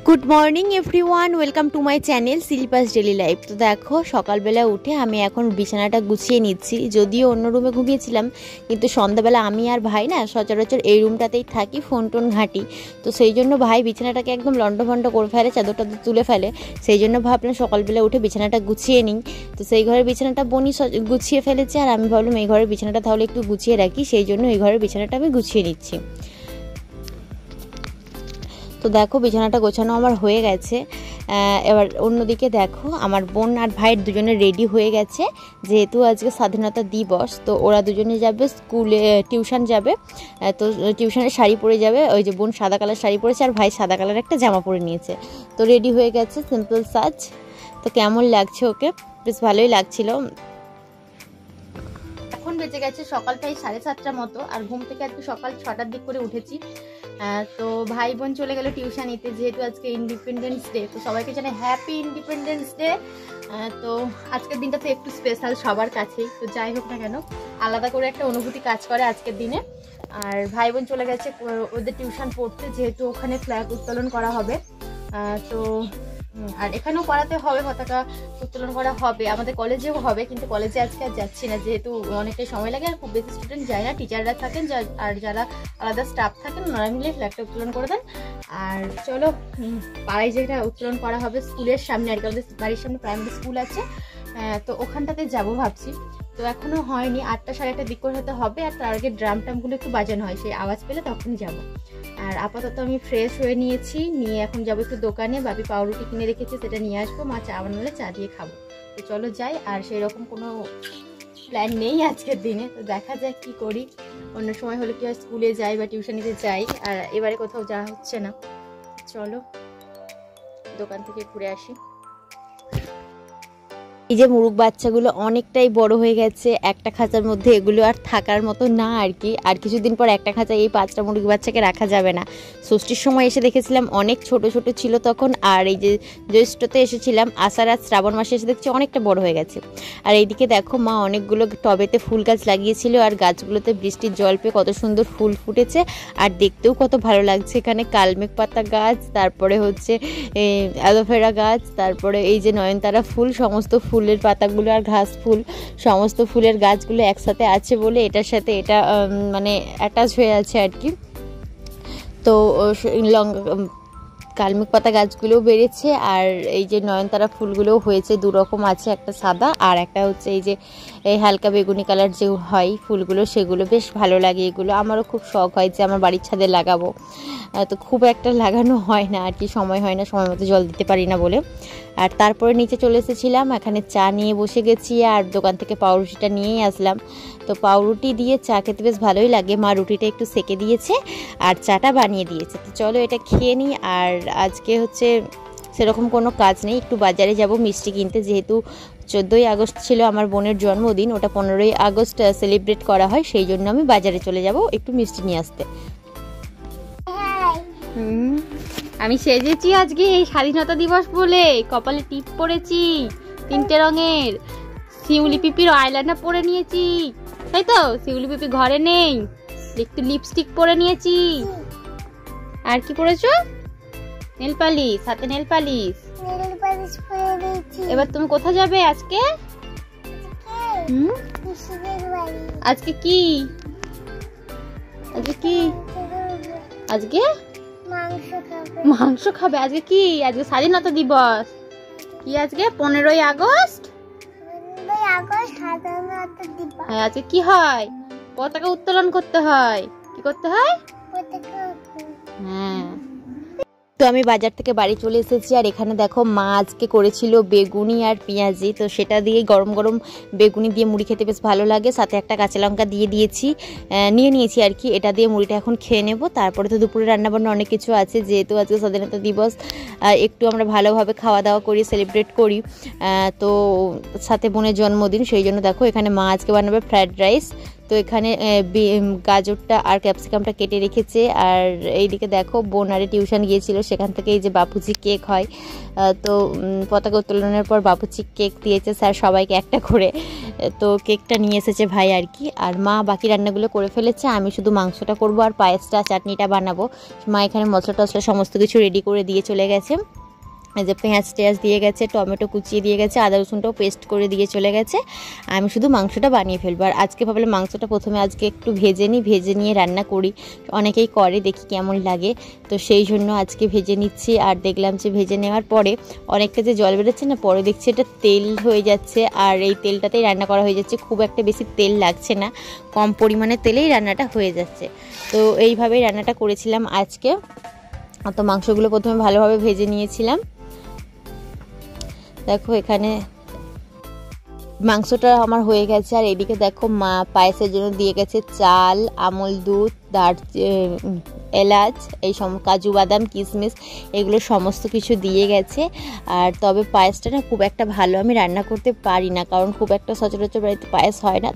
Good morning everyone, welcome to my channel Shilpa's daily life. তো দেখো সকালবেলা উঠে আমি এখন বিছানাটা গুছিয়ে নিচ্ছি। যদিও অন্য রুমে ঘুমিয়েছিলাম, কিন্তু সন্ধ্যাবেলা আমি আর ভাই না সচরাচর এই রুমটাতেই থাকি, ফোন টোন ঘাঁটি। তো সেই জন্য ভাই বিছানাটাকে একদম লন্ডভন্ড করে ফেলে, চাদরটা তুলে ফেলে। সেই জন্য ভাবলাম সকালবেলা উঠে বিছানাটা গুছিয়ে নিই। তো সেই ঘরের বিছানাটা বনি গুছিয়ে ফেলেছে, আর আমি ভাবলাম এই ঘরের বিছানাটা তাহলে একটু গুছিয়ে রাখি, সেই জন্য এই ঘরের বিছানাটা আমি গুছিয়ে নিচ্ছি। তো দেখো বিছানাটা গোছানো আমার হয়ে গেছে। এবার অন্যদিকে দেখো আমার বোন আর ভাইয়ের দুজনে রেডি হয়ে গেছে, যেহেতু আজকে স্বাধীনতা দিবস। তো ওরা দুজনে যাবে স্কুলে, টিউশন যাবে। তো টিউশনের শাড়ি পরে যাবে। ওই যে বোন সাদা কালার শাড়ি পরেছে আর ভাই সাদা কালার একটা জামা পরে নিয়েছে। তো রেডি হয়ে গেছে, সিম্পল সাজ। তো কেমন লাগছে ওকে? বেশ ভালোই লাগছিল। এখন বেজে গেছে সকাল প্রায় 7:30 মতো, আর ঘুম থেকে আজকে সকাল 6টার দিক করে উঠেছি। তো ভাই বোন চলে গেল টিউশনিতে, যেহেতু আজকে ইন্ডিপেন্ডেন্স ডে। তো সবাইকে জানাই হ্যাপি ইন্ডিপেন্ডেন্স ডে। তো আজকের দিনটা তো একটু স্পেশাল সবার কাছেই। তো যাই হোক না কেন, আলাদা করে একটা অনুভূতি কাজ করে আজকের দিনে। আর ভাই বোন চলে গেছে ওদের টিউশন পড়তে, যেহেতু ওখানে ফ্ল্যাগ উত্তোলন করা হবে। তো আর এখানেও করাতে হবে, পতাকা উত্তোলন করা হবে, আমাদের কলেজেও হবে। কিন্তু কলেজে আজকে আর যাচ্ছি না, যেহেতু অনেকটাই সময় লাগে আর খুব বেশি স্টুডেন্ট যায় না। টিচাররা থাকেন আর যারা আলাদা স্টাফ থাকেন ওনারা মিলে ফ্ল্যাগটা উত্তোলন করে দেন। আর চলো পাড়ায় যেটা উত্তোলন করা হবে স্কুলের সামনে, আর কি আমাদের বাড়ির সামনে প্রাইমারি স্কুল আছে, তো ওখানটাতে যাবো ভাবছি। তো এখনো হয়নি, 8টা 8:30 দিক করে হতে হবে। আর তার আগে ড্রাম টামগুলো একটু বাজানো হয়, সেই আওয়াজ পেলে তখনই যাবো। আর আপাতত আমি ফ্রেশ হয়ে নিয়েছি, নিয়ে এখন যাবো একটু দোকানে। বাপি পাউরুটি কিনে রেখেছে, সেটা নিয়ে আসবো। মা চা বানালে চা দিয়ে খাবো। তো চলো যাই। আর সেই রকম কোনো প্ল্যান নেই আজকের দিনে, তো দেখা যাক কি করি। অন্য সময় হলে কি হয় স্কুলে যাই বা টিউশনিতে যাই, আর এবারে কোথাও যাওয়া হচ্ছে না। চলো দোকান থেকে ঘুরে আসি। এই যে মুরুগ বাচ্চাগুলো অনেকটাই বড় হয়ে গেছে, একটা খাঁচার মধ্যে এগুলো আর থাকার মতো না আর কি। আর কিছুদিন পর একটা খাঁচায় এই 5টা মুরুগ বাচ্চাকে রাখা যাবে না। ষষ্ঠীর সময় এসে দেখেছিলাম অনেক ছোট ছোট ছিল তখন, আর এই যে জ্যৈষ্ঠতে এসেছিলাম, আষাঢ় আর শ্রাবণ মাসে এসে দেখছি অনেকটা বড় হয়ে গেছে। আর এইদিকে দেখো মা অনেকগুলো টবেতে ফুল গাছ লাগিয়েছিল, আর গাছগুলোতে বৃষ্টির জল পেয়ে কত সুন্দর ফুল ফুটেছে, আর দেখতেও কত ভালো লাগছে। এখানে কালমেঘ পাতা গাছ, তারপরে হচ্ছে অ্যালোভেরা গাছ, তারপরে এই যে নয়নতারা ফুল, সমস্ত ফুলের পাতাগুলো আর ঘাস ফুল, সমস্ত ফুলের গাছগুলো একসাথে আছে বলে এটার সাথে এটা মানে অ্যাটাচ হয়ে আছে আর কি। তো কালমেঘ পাতা গাছগুলোও বেড়েছে, আর এই যে নয়নতারা ফুলগুলোও হয়েছে। দুরকম আছে, একটা সাদা আর একটা হচ্ছে এই যে এই হালকা বেগুনি কালার যে হয় ফুলগুলো, সেগুলো বেশ ভালো লাগে। এগুলো আমারও খুব শখ হয় যে আমার বাড়ির ছাদে লাগাবো। তো খুব একটা লাগানো হয় না আর কি, সময় হয় না, সময় মতো জল দিতে পারি না বলে। আর তারপরে নিচে চলে এসেছিলাম, এখানে চা নিয়ে বসে গেছি, আর দোকান থেকে পাউরুটিটা নিয়েই আসলাম। তো পাউরুটি দিয়ে চা খেতে বেশ ভালোই লাগে। মা রুটিটা একটু সেকে দিয়েছে আর চাটা বানিয়ে দিয়েছে। তো চলো এটা খেয়ে নিই। আর আজকে হচ্ছে সেরকম কোনো কাজ নেই, একটু বাজারে যাব মিষ্টি কিনতে, যেহেতু 14ই আগস্ট ছিল আমার বোনের জন্মদিন, ওটা 15ই আগস্ট সেলিব্রেট করা হয়, সেই জন্য আমি বাজারে চলে যাব একটু মিষ্টি নিয়ে আসতে। আমি সেজেছি আজকে এই স্বাধীনতা দিবস বলে, কপালে টিপ পরেছি 3টে রঙের, শিউলি পিপির আইলাইনার পরে নিয়েছি, তাই তো? শিউলি পিপি ঘরে নেই, একটু লিপস্টিক পরে নিয়েছি। আর কি পরেছো? নেল পালিশ, হাতে নেল পালিশ। এবার তুমি কোথায় যাবে আজকে? আজকে কি? আজকে কি? আজকে মাংস খাবে। আজকে কি? আজকে স্বাধীনতা দিবস। কি আজকে 15ই আগস্ট? হ্যাঁ, আজকে কি হয়? পতাকা উত্তোলন করতে হয়। কি করতে হয়? হ্যাঁ। তো আমি বাজার থেকে বাড়ি চলে এসেছি, আর এখানে দেখো মা আজকে করেছিল বেগুনি আর পেঁয়াজি। তো সেটা দিয়ে গরম গরম বেগুনি দিয়ে মুড়ি খেতে বেশ ভালো লাগে, সাথে একটা কাঁচা লঙ্কা নিয়ে নিয়েছি আর কি। এটা দিয়ে মুড়িটা এখন খেয়ে নেব। তারপরে তো দুপুরে রান্নাবান্না অনেক কিছু আছে, যেহেতু আজকে স্বাধীনতা দিবস, একটু আমরা ভালোভাবে খাওয়া দাওয়া করি, সেলিব্রেট করি। তো সাথে বোনের জন্মদিন, সেই জন্য দেখো এখানে মা আজকে বানাবে ফ্রায়েড রাইস। তো এখানে গাজরটা আর ক্যাপসিকামটা কেটে রেখেছে। আর এইদিকে দেখো বোন আরে টিউশন গিয়েছিল, সেখান থেকে এই যে বাপুজি কেক হয়, তো পতাকা উত্তোলনের পর বাপুজি কেক দিয়েছে স্যার সবাইকে একটা করে, তো কেকটা নিয়ে এসেছে ভাই আর কি। আর মা বাকি রান্নাগুলো করে ফেলেছে, আমি শুধু মাংসটা করব আর পায়েসটা চাটনিটা বানাবো। মা এখানে মশলা টশলা সমস্ত কিছু রেডি করে দিয়ে চলে গেছে। এই যে পেঁয়াজ টেঁয়াজ দিয়ে গেছে, টমেটো কুচিয়ে দিয়ে গেছে, আদা রসুনটাও পেস্ট করে দিয়ে চলে গেছে। আমি শুধু মাংসটা বানিয়ে ফেলবো। আর আজকে ভাবলাম মাংসটা প্রথমে আজকে একটু ভেজে নিয়ে রান্না করি, অনেকেই করে, দেখি কেমন লাগে, তো সেই জন্য আজকে ভেজে নিচ্ছি। আর দেখলাম যে ভেজে নেওয়ার পরে অনেকটা যে জল বেরোচ্ছে না, পরে দেখছি এটা তেল হয়ে যাচ্ছে, আর এই তেলটাতেই রান্না করা হয়ে যাচ্ছে, খুব একটা বেশি তেল লাগছে না, কম পরিমাণে তেলেই রান্নাটা হয়ে যাচ্ছে। তো এইভাবেই রান্নাটা করেছিলাম আজকে। তো মাংসগুলো প্রথমে ভালোভাবে ভেজে নিয়েছিলাম। দেখো এখানে মাংসটা আমার হয়ে গেছে। আর এদিকে দেখো মা পায়েসের জন্য দিয়ে গেছে চাল, আমল দুধ, এলাচ, এই কাজু বাদাম কিশমিশ এগুলো সমস্ত কিছু দিয়ে গেছে। আর তবে পায়েসটা না খুব একটা ভালো আমি রান্না করতে পারি না, কারণ খুব একটা সচরাচর বাড়িতে পায়েস হয় না,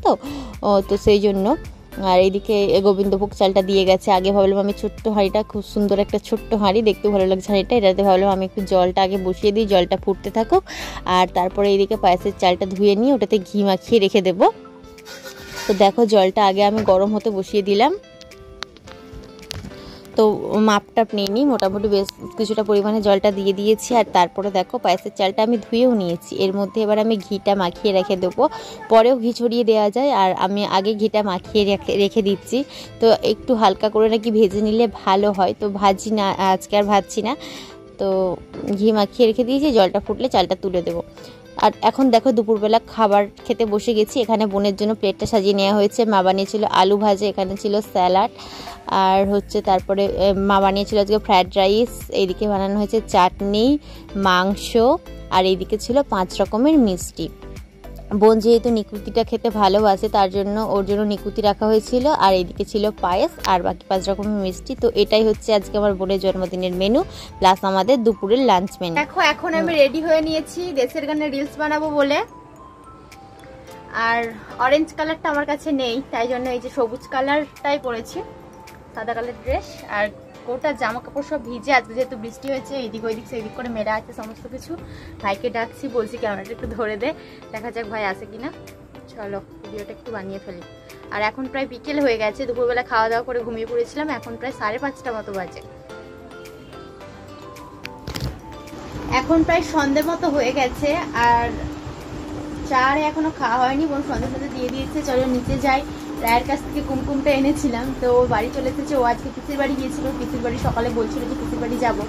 তো সেই জন্য। আর এইদিকে গোবিন্দভোগ চালটা দিয়ে গেছে। আগে ভাবলাম আমি ছোট্ট হাঁড়িটা, খুব সুন্দর একটা ছোট্ট হাঁড়ি, দেখতে ভালো লাগছে হাঁড়িটা, এটাতে ভাবলাম আমি একটু জলটা আগে বসিয়ে দিই, জলটা ফুটতে থাকুক, আর তারপরে এইদিকে পায়েসের চালটা ধুয়ে নিয়ে ওটাতে ঘি মাখিয়ে রেখে দেবো। তো দেখো জলটা আগে আমি গরম হতে বসিয়ে দিলাম, তো মাপটা নিয়ে নিই, মোটামুটি বেশ কিছুটা পরিমাণে জলটা দিয়ে দিয়েছি। আর তারপরে দেখো পায়েসের চালটা আমি ধুয়েও নিয়েছি, এর মধ্যে এবার আমি ঘিটা মাখিয়ে রেখে দেবো, পরেও ঘি ছড়িয়ে দেওয়া যায়, আর আমি আগে ঘিটা মাখিয়ে রেখে দিচ্ছি। তো একটু হালকা করে নাকি ভেজে নিলে ভালো হয়, তো ভাজি না, আজকে আর ভাজছি না, তো ঘি মাখিয়ে রেখে দিয়েছি, জলটা ফুটলে চালটা তুলে দেবো। আর এখন দেখো দুপুরবেলা খাবার খেতে বসে গেছি। এখানে বোনের জন্য প্লেটটা সাজিয়ে নেওয়া হয়েছে, মা বানিয়েছিল আলু ভাজা, এখানে ছিল স্যালাড, আর হচ্ছে তারপরে মা বানিয়েছিল আজকে ফ্রায়েড রাইস, এইদিকে বানানো হয়েছে চাটনি, মাংস, আর এইদিকে ছিল 5 রকমের মিষ্টি। বোন যেহেতু নিকুতিটা খেতে ভালোবাসে, তার জন্য ওর জন্য নিকুতি রাখা হয়েছিল, আর এইদিকে ছিল পায়েস আর বাকি 5 রকমের মিষ্টি। তো এটাই হচ্ছে আজকে আমার বোনের জন্মদিনের মেনু, প্লাস আমাদের দুপুরের লাঞ্চ মেনু। দেখো এখন আমি রেডি হয়ে নিয়েছি দেশের গানে রিলস বানাবো বলে, আর অরেঞ্জ কালারটা আমার কাছে নেই, তাই জন্য এই যে সবুজ কালারটাই পরেছি, সাদা কালার ড্রেস, আর গোটা জামা কাপড় সব ভিজে, আজকে যেহেতু বৃষ্টি হয়েছে, এইদিক ওইদিক সেদিক করে মেরা আছে সমস্ত কিছু। ভাইকে ডাকছি, বলছি ক্যামেরাটা একটু ধরে দে, দেখা যাক ভাই আসে কিনা। চলো ভিডিওটা একটু বানিয়ে ফেলি। আর এখন প্রায় বিকেল হয়ে গেছে, দুপুরবেলা খাওয়া দাওয়া করে ঘুমিয়ে পড়েছিলাম, এখন প্রায় 5:30টা মতো বাজে, এখন প্রায় সন্ধ্যে মতো হয়ে গেছে। আর চা এখনো খাওয়া হয়নি, বোন সন্ধ্যে মতো দিয়ে দিয়েছে। চলো নিচে যাই, রায়ের কাছ থেকে কুমকুমটা এনেছিলাম, তো ও বাড়ি চলে এসেছে, ও আজকে পিসির বাড়ি গিয়েছিল, পিসির বাড়ি সকালে বলছিল যে পিসির বাড়ি যাবো,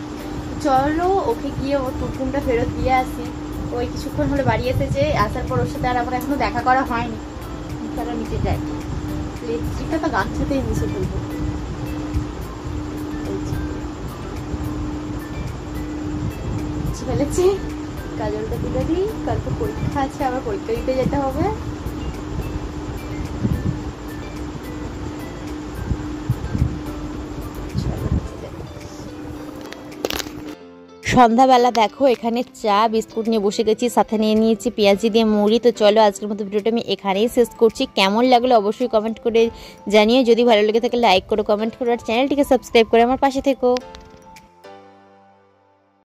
চলো ওকে গিয়ে ওর কুমকুমটা ফেরত দিয়ে আসি। ওই কিছুক্ষণ হলে বাড়ি এসেছে, আসার পর ওর সাথে আর আমার এখনো দেখা করা হয়নি। চলো নিচে যাই, লিপস্টিকটা তো গামছাতেই মুছে ফেলবো। ফেলেছি, কাজলটা তুলে দিই, কালকে পরীক্ষা আছে, আবার পরীক্ষা দিতে যেতে হবে। সন্ধ্যাবেলা দেখো এখানে চা বিস্কুট নিয়ে বসে গেছি, সাথে নিয়ে নিয়েছি পেঁয়াজি দিয়ে মুড়ি। তো চলো আজকের মতো ভিডিওটা আমি এখানেই শেষ করছি। কেমন লাগলো অবশ্যই কমেন্ট করে জানিও, যদি ভালো লেগে থাকে লাইক করো, কমেন্ট করো, আর চ্যানেলটিকে সাবস্ক্রাইব করে আমার পাশে থেকো।